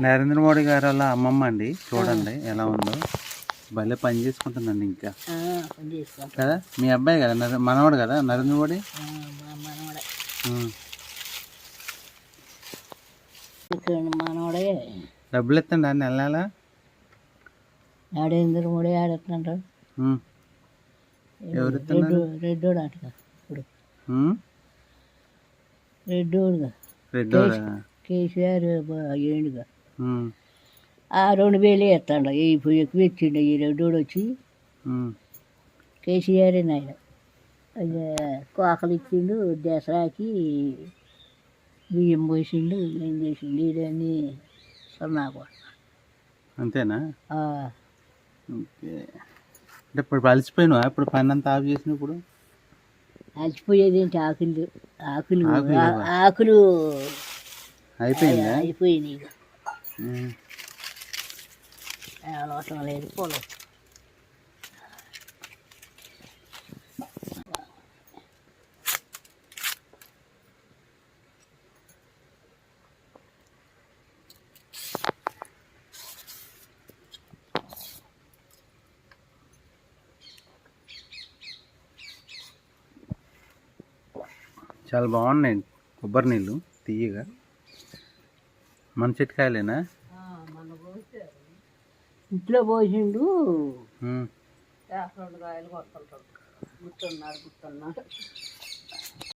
నరేంద్ర మోడీ గారు అలా అమ్మమ్మ అండి, చూడండి ఎలా ఉందో. భలే పని చేసుకుంటుందండి ఇంకా కదా. మీ అబ్బాయి కదా, మనవాడు కదా నరేంద్ర మోడీ. మనవాడే డబ్బులు ఇస్తండి అన్ని నెల నరేంద్ర మోడీ ఆడుతున్నాడు. ఎవరు రెడ్డోడు అటుగా ఇప్పుడు రెడ్డోడుగా కేసీఆర్ ఏండుగా 2000 ఇస్తాడు. ఎక్కువ ఇచ్చిండు ఈ రెడ్డోడు వచ్చి. కేసీఆర్ నాయన కోకలు ఇచ్చిండు, దసరాకి బియ్యం పోసిండు, ఏం చేసిండు ఇవన్నీ సున్నా కూడా. అంతేనా? ఓకే. అంటే ఇప్పుడు అలసిపోయినావా? ఇప్పుడు పని అంతా ఆఫ్ చేసినప్పుడు అలసిపోయేది ఏంటి? ఆకులు అయిపోయినాయి. అలవటం లేదు పొలం. చాలా బాగున్నాయి కొబ్బరి నీళ్ళు తీయగా. మన చెట్టుకాయలేనా? ఇంట్లో పోసిండు. 2 కాయలు కొట్టుకుంటాడు. గుర్తున్నాడు.